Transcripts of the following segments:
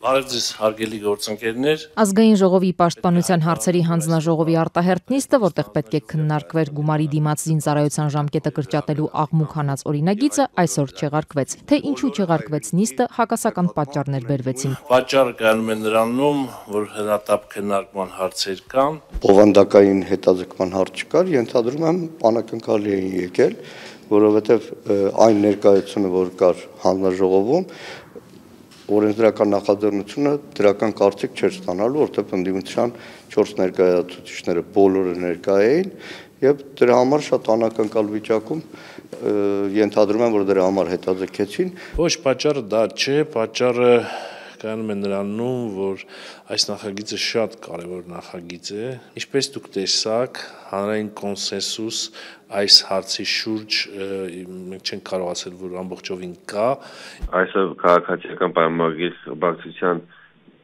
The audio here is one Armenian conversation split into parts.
Բարև ձեզ, հարգելի գործընկերներ։ Ազգային ժողովի պաշտպանության հարցերի հանձնաժողովի արտահերթ նիստը, որտեղ պետք է քննարկվեր գումարի դիմաց զինծառայության ժամկետը կրճատելու աղմուկ հանած օրինագիծը, այսօր չեղարկվեց։ Թե ինչու չեղարկվեց նիստը, հակասական պատճառներ բերվեցին։ Պատճառը կայանում է նրանում, որ հրատապ քննարկման հարցեր կան։ Բովանդակային հետաձգման հարց չկար, ենթադրում եմ անակնկալի էին եկել, որովհետև այն ներկայությունը, որ կար հանձնաժողովում, օրենսդրական նախաձեռնությունը դրական կարծիք չէր ստանալու, որտեղ ընդդիմության 4 ներկայացուցիչները բոլորը ներկա էին եւ դրա համար շատ անակնկալ վիճակում ենթադրում եմ, որ դրա համար հետաձգեցին։ Ոչ, պատճառը դա չէ, պատճառը կայանում է նրանում, որ այս նախագիծը շատ կարևոր նախագիծ է։ Ինչպես դուք տեսաք, հանրային կոնսենսուս այս հարցի շուրջ մենք չենք կարող ասել, որ ամբողջովին կա։ Այսօր քաղաքացիական պայմանագիր բացության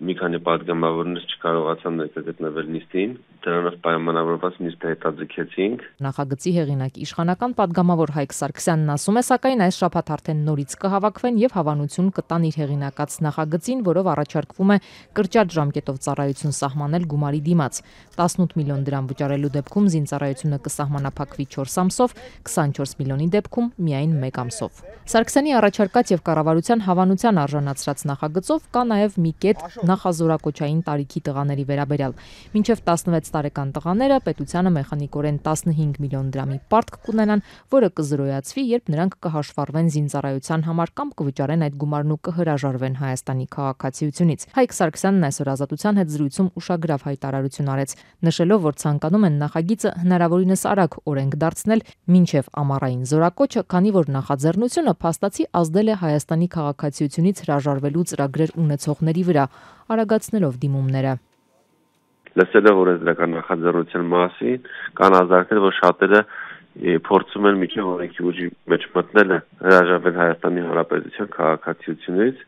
մի քանի պատգամավորներ չկարողացան ներկա գտնվել նիստին, դրանով պայմանավորված նիստը հետաձգեցինք։ Նախագծի հեղինակ իշխանական պատգամավոր Հայկ Սարգսյանն ասում է, սակայն այս շաբաթ արդեն նորից կհավաքվեն եւ հավանություն կտան իր հեղինակած նախագծին, որով առաջարկվում է կրճատ ժամկետով ծառայություն սահմանել գումարի դիմաց։ 18 միլիոն դրամ վճարելու դեպքում զինծառայությունը կսահմանափակվի 4 ամսով, 24 միլիոնի դեպքում միայն 1 ամսով։ Սարգսյանի առաջարկած եւ կառավարության հավանության արժանացրած նախագծով կա նաեւ մի կետ նախազորակոչային տարիքի տղաների վերաբերյալ։ Մինչև 16 տարեկան տղաները պետությանը մեխանիկորեն 15 միլիոն դրամի պարտք կունենան, որը կզրոյացվի, երբ նրանք կհաշվառվեն զինծառայության համար կամ կվճարեն այդ գումարն ու կհրաժարվեն Հայաստանի քաղաքացիությունից։ Հայկ Սարգսյանն այսօր Ազատության հետ զրույցում ուշագրավ հայտարարություն արեց, նշելով, որ ցանկանում են նախագիծը հնարավորինս արագ օրենք դարձնել մինչև ամառային զորակոչը, քանի որ նախաձեռնությունը փաստացի ազդել է Հայաստանի քաղաքացիությունից հրաժարվելու ծրագրեր ունեցողների վրա, արագացնելով դիմումները։ Լսելով օրենսդրական նախաձեռնության մասին, կան ազդակներ, որ շատերը փորձում են միջև օրենքի ուժի մեջ մտնել հրաժարվել Հայաստանի Հանրապետության քաղաքացիությունից,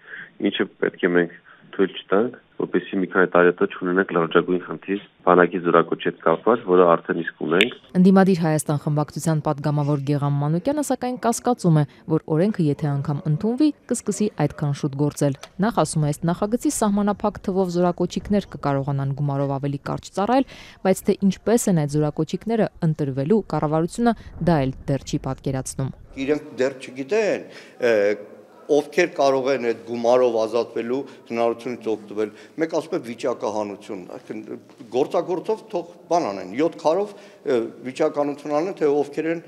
ինչը պետք է մենք թույլ չտանք, որպեսզի մի քանի տարի հետո չունենանք լրջագույն խնդիր բանակի զորակոչի հետ կապված, որը արդեն իսկ ունենք։ Ընդդիմադիր Հայաստան խմբակցության պատգամավոր Գեգամ Մանուկյանը սակայն կասկածում է, որ օրենքը եթե անգամ ընդունվի, կսկսի այդքան շուտ գործել։ Նախ ասում է, այս նախագծի սահմանափակ թվով զորակոչիկներ կկարողանան գումարով ավելի կարճ ծառայել, բայց թե ինչպես են այդ զորակոչիկները ընտրվելու, կառավարությունը դա էլ դեռ չի պատկերացնում։ Իրենք դեռ չգիտեն ովքեր կարող են այդ գումարով ազատվելու հնարավորությունից օգտվել։ Մեկ ասում է վիճակահանություն, այսինքն գործագործով թող բան անեն, 7 քարով վիճակահանություն անեն, թե ովքեր են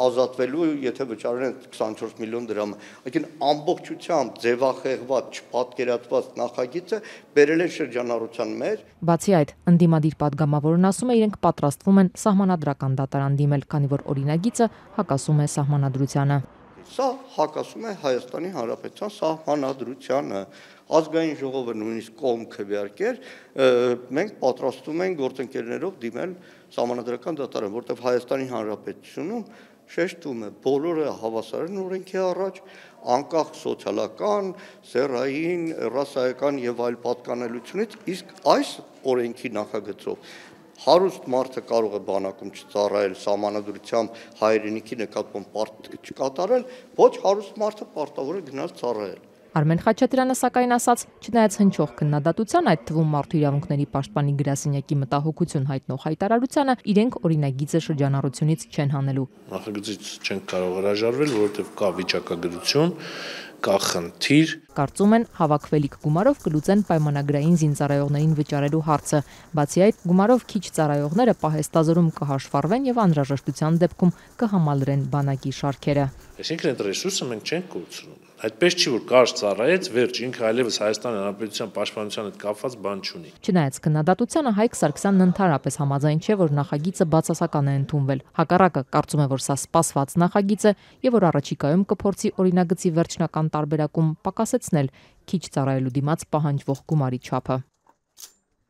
ազատվելու, եթե վճարեն 24 միլիոն դրամը։ Այսինքն ամբողջությամբ ձևախեղված, չպատկերացված նախագիծը բերել են շրջանառության մեջ։ Բացի այդ, ընդդիմադիր պատգամավորն ասում է, իրենք պատրաստվում են սահմանադրական դատարան դիմել, քանի որ օրինագիծը հակասում է սահմանադրությանը։ Սա հակասում է Հայաստանի Հանրապետության սահմանադրությանը։ Ազգային ժողովը նույնիսկ կողմ քվեարկեր, մենք պատրաստվում ենք գործընկերներով դիմել սահմանադրական դատարան, որտեղ Հայաստանի Հանրապետությունում շեշտվում է բոլորը հավասար են օրենքի առաջ, անկախ սոցիալական, սեռային, ռասայական եւ այլ պատկանելությունից, իսկ այս օրենքի նախագծով հարուստ մարդը կարող է բանակում չծառայել սահմանադրությամբ հայրենիքի նկատմամբ պարտք չկատարել, ոչ հարուստ մարդը պարտավոր է գնալ ծառայել։ Արմեն Խաչատրյանը սակայն ասաց, չնայած հնչող քննադատության, այդ թվում մարդու իրավունքների պաշտպանի գրասենյակի մտահոգություն հայտնող հայտարարությանը, իրենք օրինագիծը շրջանառությունից չեն հանելու։ Նախագծից չենք կարող հրաժարվել, որովհետև կա վիճակագրություն, կա խնդիր։ Կարծում են հավաքվելիք գումարով կլուծեն պայմանագրային զինծառայողներին վճարելու հարցը։ Բացի այդ, գումարով քիչ ծառայողները պահեստազորում կհաշվառվեն եւ անհրաժեշտության դեպքում կհամալրեն բանակի շարքերը։ Այսինքն այդ ռեսուրսը մենք չենք կորցնում։ Այդպես չի, որ կարճ ծառայեց, վերջ, ինքը այլևս Հայաստանի Հանրապետության պաշտպանության հետ կապված բան չունի։ Չնայած քննադատությանը, Հայկ Սարգսյանն ընդհանրապես համաձայն չէ, որ նախագիծը բացասական է ընդունվել։ Հակառակը կարծում է, որ սա սպասված նախագիծ է եւ որ առաջիկայում կփորձի օրինագծի վերջնական տարբերակում պակասեցնել քիչ ծառայելու դիմաց պահանջվող գումարի չափը։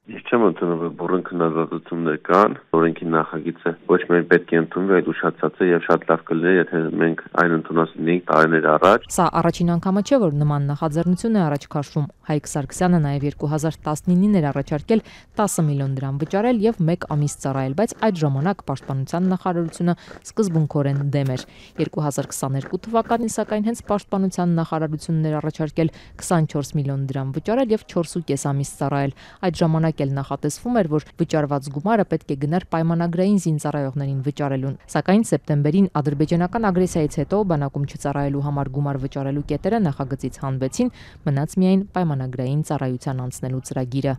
Իսկ չեմ ընդունում, որ բուռն քննադատություններ կան, օրենքի նախագիծը ոչ միայն պետք է ընդունվի, այլ ուշացած է եւ շատ լավ կլիներ, եթե մենք այն ընդունեցնենք տարիներ առաջ։ Սա առաջին անգամը չէ, որ նման նախաձեռնություն է առաջ քաշվում։ Հայկ Սարգսյանը նաև 2019-ին էր առաջարկել 10 միլիոն դրամ վճարել եւ 1 ամիս ծառայել, բայց այդ ժամանակ Պաշտպանության նախարարությունը սկզբունքորեն դեմ էր։ 2022 թվականին սակայն հենց Պաշտպանության նախարարությունն էր առաջարկել 24 միլիոն դրամ վճարել եւ 4.5 ամիս ծառայել։ Այդ ժամանակ էլ նախատեսվում էր, որ վճարված գումարը պետք է գնար պայմանագրային զինծառայողներին վճարելուն։ Սակայն սեպտեմբերին ադրբեջանական ագրեսիայից հետո բանակում չծառայելու համար գումար վճարելու կետերը նախագծից հանվեցին, մնաց միայն պայմանագրային ծառայության անցնելու ծրագիրը։